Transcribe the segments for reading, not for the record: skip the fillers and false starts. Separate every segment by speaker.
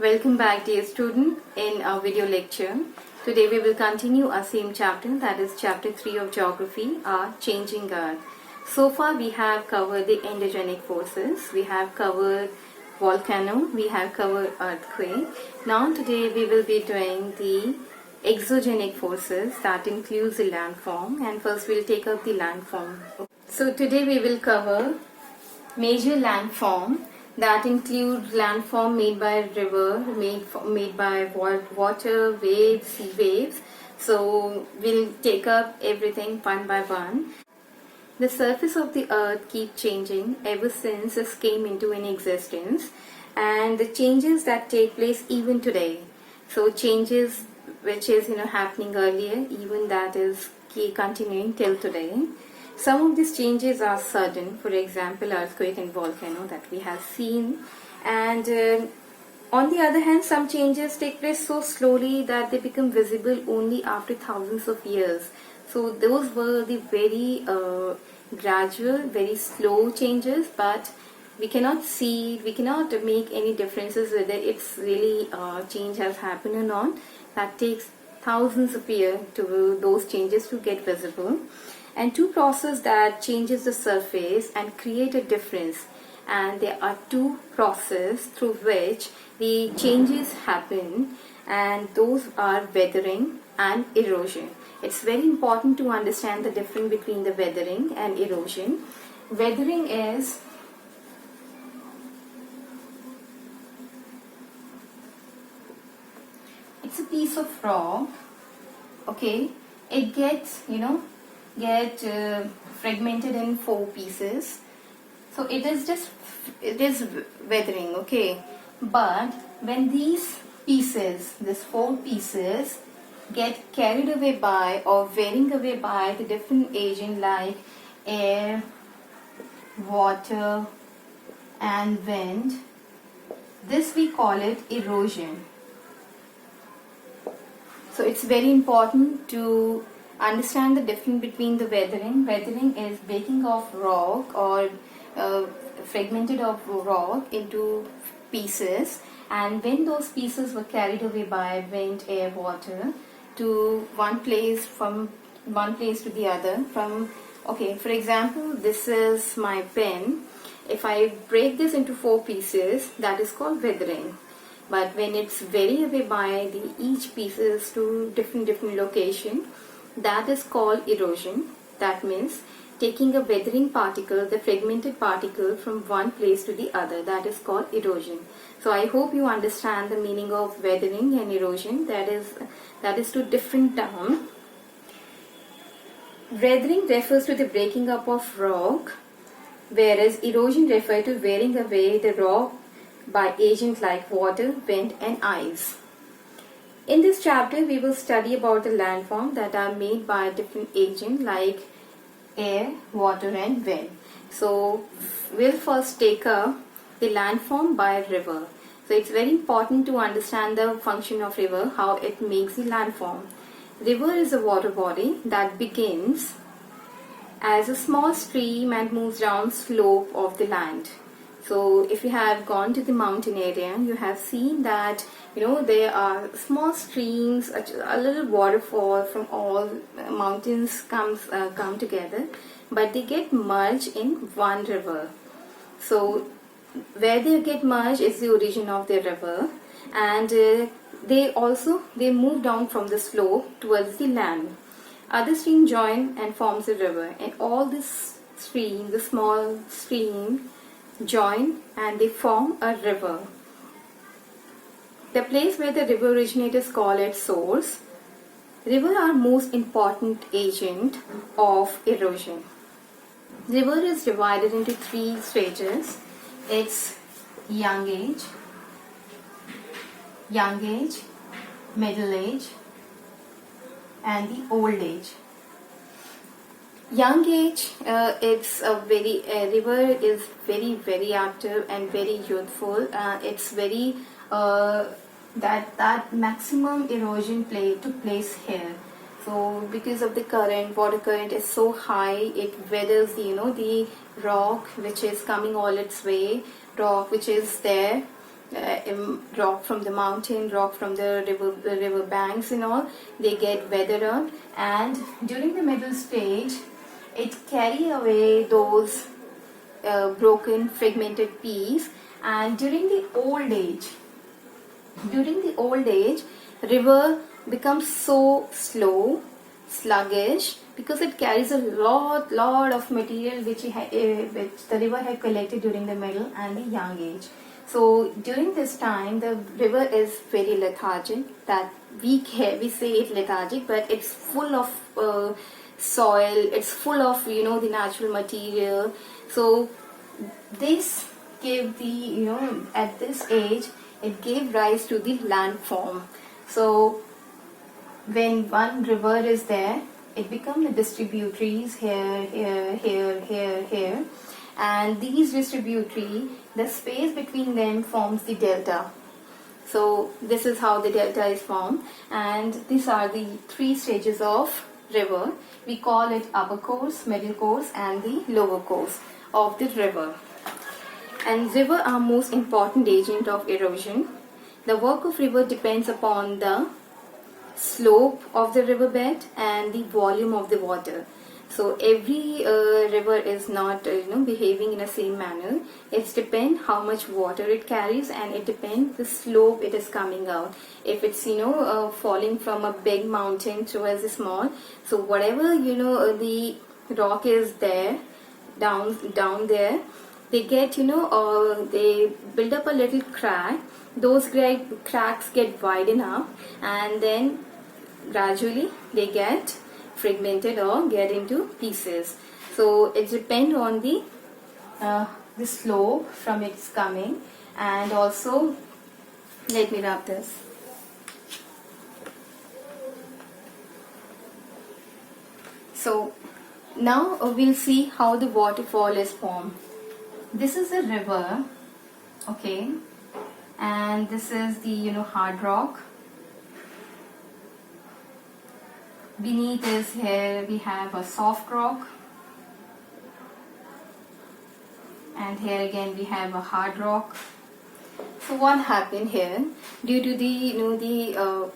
Speaker 1: Welcome back, dear student, in our video lecture. Today we will continue our same chapter, that is chapter 3 of geography, our changing earth. So far we have covered the endogenic forces, we have covered volcano, we have covered earthquake. Now today we will be doing the exogenic forces, that includes the landform, and first we'll take up the landform. So today we will cover major landform, that include landform made by river, made by water, waves, sea waves. So we'll take up everything one by one. The surface of the earth keeps changing ever since this came into an existence, and the changes that take place even today. So changes which is happening earlier, even that is continuing till today. Some of these changes are sudden, for example, earthquake and volcano that we have seen, and on the other hand, some changes take place so slowly that they become visible only after thousands of years. So those were the very gradual, very slow changes, but we cannot see, we cannot make any differences whether it's really change has happened or not. That takes thousands of years to those changes to get visible. And two processes that changes the surface and create a difference, and there are two processes through which the changes happen, and those are weathering and erosion. It's very important to understand the difference between the weathering and erosion. Weathering is it's a piece of rock, okay, it gets fragmented in 4 pieces. So it is weathering, okay. But when these 4 pieces get carried away by or wearing away by the different agent like air, water and wind, this we call it erosion. So it's very important to understand the difference between the weathering. Weathering is breaking of rock or fragmented of rock into pieces, and when those pieces were carried away by wind, air, water to one place, from one place to the other. For example, this is my pen. If I break this into 4 pieces, that is called weathering. But when it's very away by each pieces to different location, that is called erosion. That means taking a weathering particle, the fragmented particle, from one place to the other. That is called erosion. So I hope you understand the meaning of weathering and erosion. That is two different terms. Weathering refers to the breaking up of rock, whereas erosion refers to wearing away the rock by agents like water, wind and ice. In this chapter, we will study about the landform that are made by different agents like air, water and wind. So we'll first take up the landform by river. So it's very important to understand the function of river, how it makes the landform. River is a water body that begins as a small stream and moves down slope of the land. So if you have gone to the mountain area, you have seen that there are small streams, a little waterfall from all mountains come together, but they get merged in one river. So where they get merged is the origin of the river, and they move down from the slope towards the land. Other streams join and forms a river, and all this stream, the small stream, join and they form a river. The place where the river originates is called its source. Rivers are most important agent of erosion. River is divided into 3 stages. It's young age, middle age and the old age. Young age, river is very active and very youthful. It's very that maximum erosion took place here. So because of the water current is so high, it weathers the rock which is coming all its way, rock which is there rock from the mountain, rock from the river banks and all, they get weathered out, and during the middle stage it carry away those broken fragmented piece. And during the old age river becomes so slow, sluggish, because it carries a lot of material which the river had collected during the middle and the young age. So during this time the river is very lethargic, that we say it lethargic, but it's full of soil, it's full of the natural material. So this gave the at this age it gave rise to the landform. So when one river is there, it becomes the distributaries here, and these distributary, the space between them forms the delta. So this is how the delta is formed, and these are the three stages of river. We call it upper course, middle course, and the lower course of the river. And river are most important agent of erosion. The work of river depends upon the slope of the riverbed and the volume of the water. So every river is not behaving in the same manner. It depends how much water it carries, and it depends the slope it is coming out. If it's falling from a big mountain towards a small, so whatever the rock is there down there, they get they build up a little crack. Those cracks get widen up, and then gradually they get fragmented or get into pieces. So it depends on the slope from its coming. And also, let me wrap this. So now we'll see how the waterfall is formed. This is a river, okay, and this is the hard rock. Beneath is here we have a soft rock, and here again we have a hard rock. So what happened here, due to the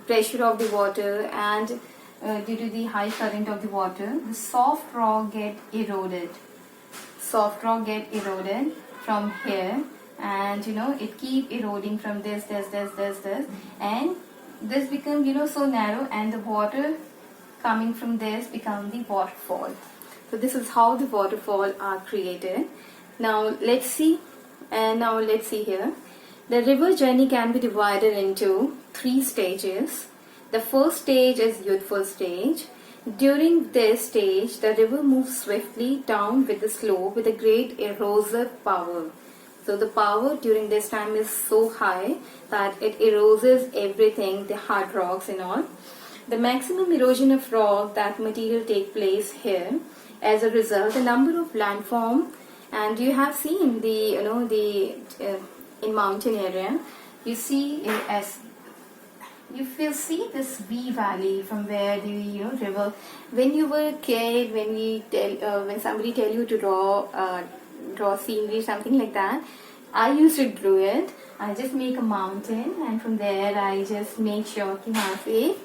Speaker 1: pressure of the water and due to the high current of the water, the soft rock get eroded. Soft rock get eroded from here, and it keep eroding from this, and this become so narrow, and the water coming from this become the waterfall. So this is how the waterfall are created. Now let's see here. The river journey can be divided into 3 stages. The first stage is youthful stage. During this stage, the river moves swiftly down with the slope with a great erosive power. So the power during this time is so high that it eroses everything, the hard rocks and all. The maximum erosion of rock, that material take place here. As a result, the number of landform, and you have seen the in mountain area, you see as you will see this V valley from where the river. When you were a kid, when somebody tell you to draw scenery, something like that, I used to draw it. I just make a mountain, and from there I just make sure कि वहाँ से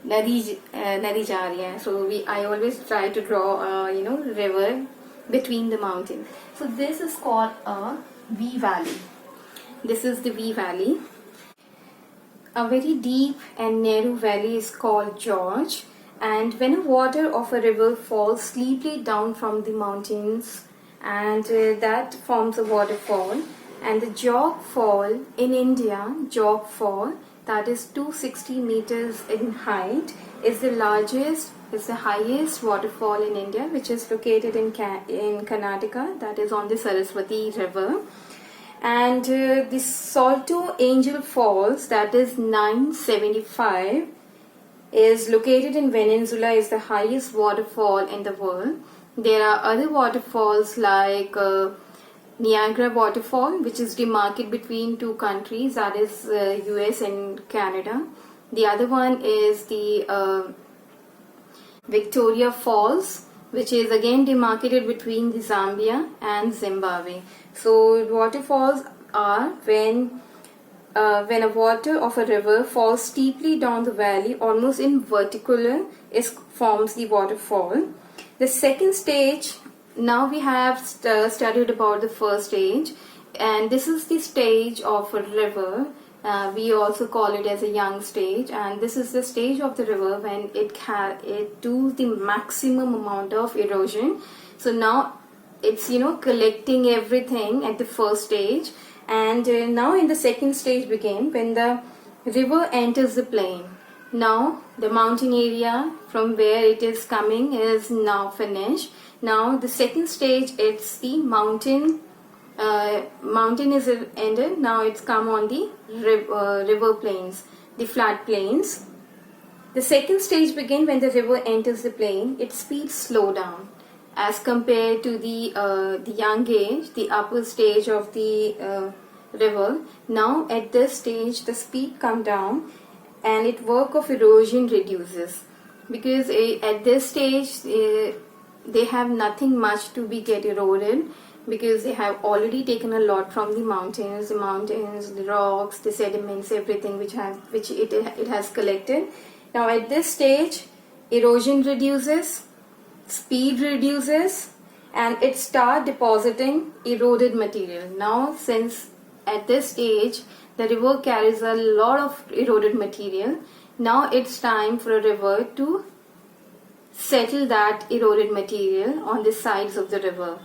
Speaker 1: नदी जा रही है. So I always try to draw river between the mountain. So this is called a V valley. This is the V valley. A very deep and narrow valley is called gorge, and when water of a river falls steeply down from the mountains, and that forms a waterfall. And the Jog Fall in India, Jog Fall, that is 260 meters in height, is the highest waterfall in India, which is located in Karnataka, that is on the Saraswati river. And the Salto Angel Falls, that is 975, is located in Venezuela, is the highest waterfall in the world. There are other waterfalls like Niagara Waterfall, which is demarcated between 2 countries, that is US and Canada. The other one is the Victoria Falls, which is again demarcated between the Zambia and Zimbabwe. So waterfalls are when when a water of a river falls steeply down the valley, almost in vertical, forms the waterfall. The second stage, now we have studied about the first stage, and this is the stage of a river. We also call it as a young stage, and this is the stage of the river when it do the maximum amount of erosion. So now it's collecting everything at the first stage, and now in the second stage begin when the river enters the plain. Now the mountain area from where it is coming is now finished. Now the second stage, it's the mountain is ended. Now it's come on the river plains, the flat plains. The second stage begin when the river enters the plain. Its speed slow down as compared to the young age, the upper stage of the river. Now at this stage the speed come down and its work of erosion reduces, because at this stage they have nothing much to be get eroded, because they have already taken a lot from the mountains, the rocks, the sediments, everything which it has collected. Now at this stage erosion reduces, speed reduces, and it start depositing eroded material. Now since at this stage the river carries a lot of eroded material, now it's time for a river to settle that eroded material on the sides of the river.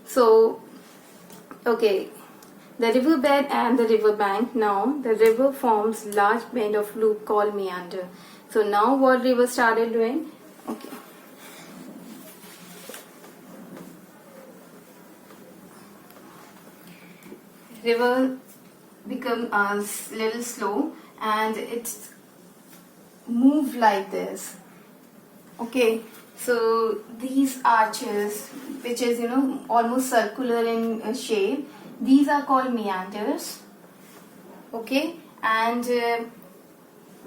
Speaker 1: So, okay, the riverbed and the riverbank, now the river forms large bend of loop called meander. So now what river started doing? Okay. River become a little slow and it's move like this. Okay, so these arches, which is almost circular in shape, these are called meanders. Okay, and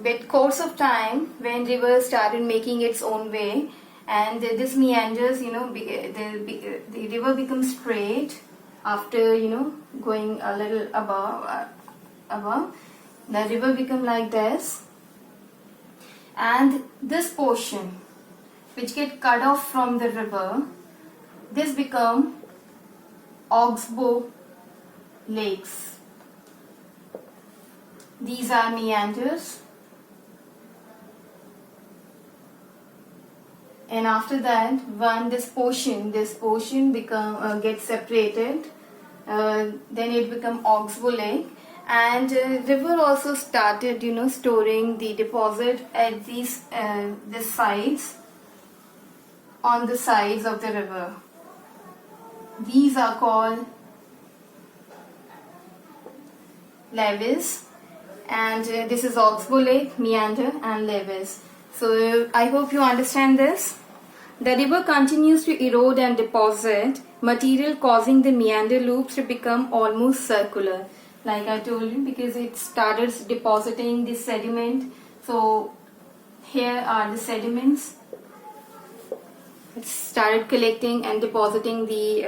Speaker 1: with course of time, when river started making its own way, and this meanders, the river becomes straight after going a little above. The river become like this, and this portion which get cut off from the river, this become oxbow lakes. These are meanders, and after that, when this portion become gets separated, then it become oxbow lake. And river also started storing the deposit at these the sides, on the sides of the river. These are called levees, and this is oxbow lake, meander and levees. So I hope you understand this. The river continues to erode and deposit material, causing the meander loops to become almost circular, like I told you, because it started depositing the sediment. So here are the sediments. It started collecting and depositing the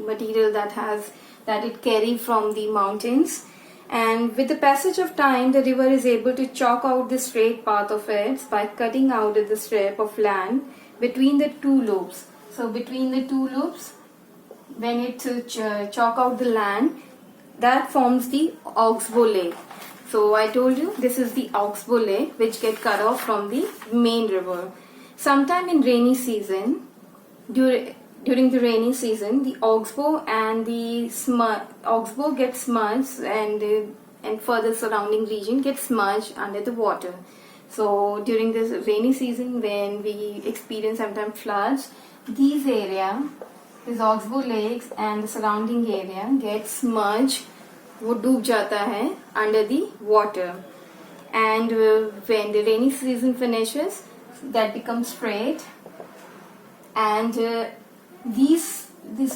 Speaker 1: material that it carried from the mountains. And with the passage of time, the river is able to chalk out the straight path of it by cutting out the strip of land between the two loops. So between the two loops, when it chalk out the land, that forms the oxbow lake. So I told you this is the oxbow lake which get cut off from the main river. Sometime in rainy season, during the rainy season, the oxbow and the oxbow gets smudged, and further surrounding region gets smudged under the water. So during this rainy season, when we experience sometimes floods, these oxbow lakes and the surrounding area gets smudged, वो डूब जाता है under the water. And when the rainy season finishes, that becomes straight, and this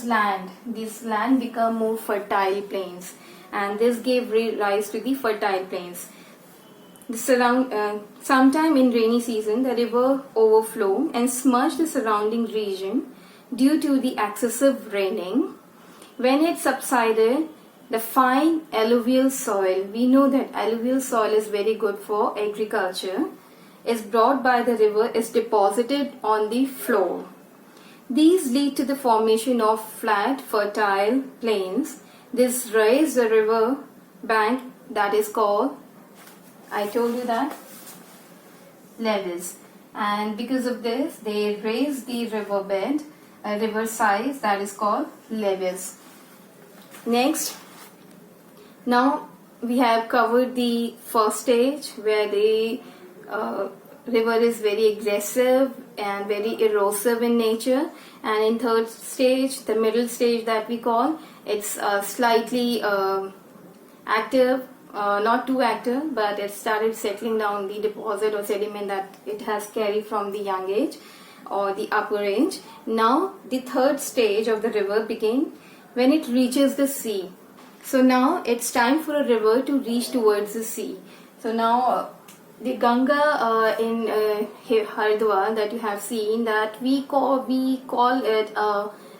Speaker 1: land become more fertile plains, and this gave rise to the fertile plains. Sometime in rainy season, the river overflow and smudge the surrounding region due to the excessive raining. When it subsided, the fine alluvial soil, we know that alluvial soil is very good for agriculture, is brought by the river, is deposited on the floor. These lead to the formation of flat, fertile plains. This raise the river bank, that is called, I told you that, levees. And because of this, they raise the riverbed, river size, that is called levees. Next, now we have covered the first stage where the river is very aggressive and very erosive in nature, and in third stage, the middle stage that we call, it's slightly active, not too active, but it started settling down the deposit or sediment that it has carried from the young age or the upper range. Now the third stage of the river begins when it reaches the sea. So now it's time for a river to reach towards the sea. So now the Ganga in Haridwar that you have seen, that we call it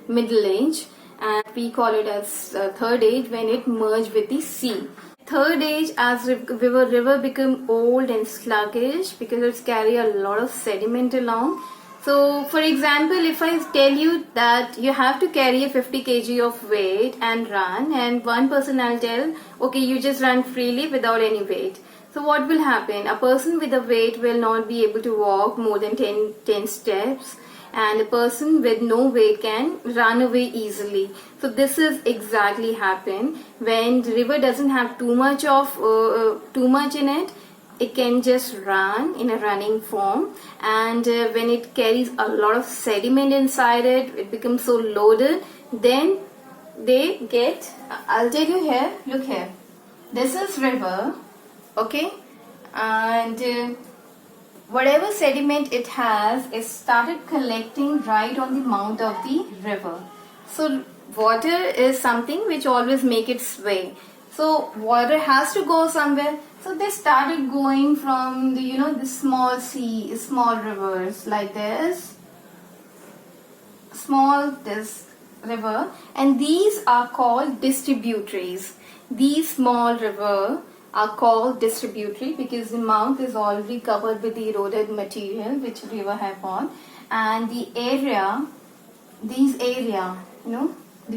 Speaker 1: middle age, and we call it as third age when it merged with the sea. Third age, as river become old and sluggish because it's carry a lot of sediment along. So for example, if I tell you that you have to carry a 50 kg of weight and run, and one person I'll tell, okay, you just run freely without any weight. So what will happen? A person with a weight will not be able to walk more than 10 steps, and a person with no weight can run away easily. So this is exactly happen when the river doesn't have too much in it. It can just run in a running form, and when it carries a lot of sediment inside it, it becomes so loaded, then they get, I'll tell you here, look here, this is river, okay, and whatever sediment it has is started collecting right on the mouth of the river. So water is something which always make its way. So water has to go somewhere. So they started going from the, the small rivers like this river, and these are called distributaries. These small river are called distributary because the mouth is already covered with the eroded material which river have on, and the area, the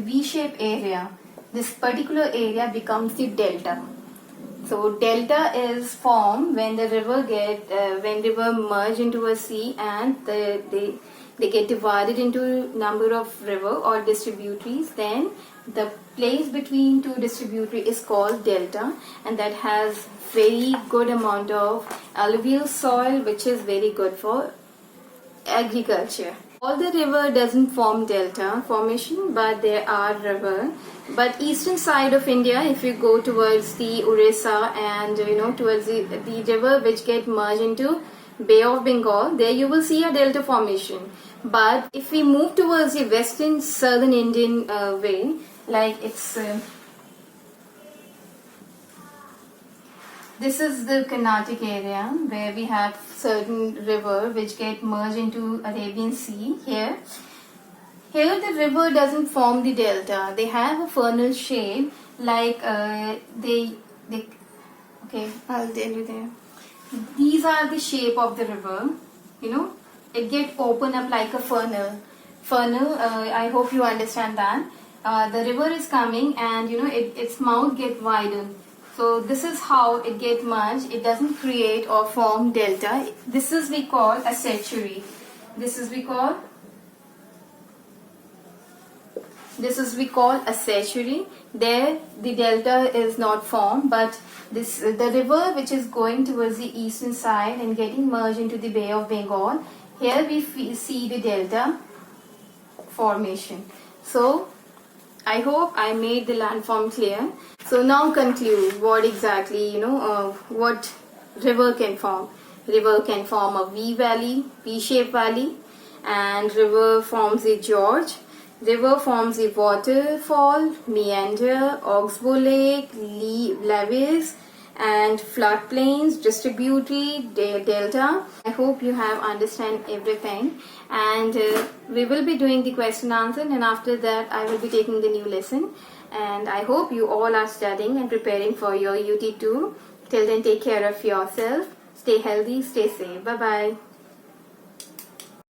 Speaker 1: V-shaped area, this particular area becomes the delta. So delta is formed when the river merge into a sea, and they get divided into number of river or distributaries. Then the place between two distributary is called delta, and that has very good amount of alluvial soil, which is very good for agriculture. All the river doesn't form delta formation, but there are river. But eastern side of India, if you go towards the Orissa and towards the river which get merged into Bay of Bengal, there you will see a delta formation. But if we move towards the western southern Indian way, like it's this is the Carnatic area where we have certain river which get merged into Arabian Sea. Here the river doesn't form the delta. They have a funnel shape, like okay, I'll tell you there. These are the shape of the river. It get open up like a funnel. I hope you understand that. The river is coming, and its mouth get widened. So this is how it get merged. It doesn't create or form delta. This is we call a estuary. This is we call a estuary. There the delta is not formed, but the river which is going towards the eastern side and getting merged into the Bay of Bengal, here we see the delta formation. So I hope I made the landform clear. So now conclude what exactly, what river can form. River can form a V-shaped valley, and river forms a gorge. River forms a waterfall, meander, oxbow lake, levees, and floodplains, distributary, delta. I hope you have understand everything, and we will be doing the question answer, and after that I will be taking the new lesson. and I hope you all are studying and preparing for your UT2. Till then, take care of yourself. Stay healthy, stay safe. Bye bye.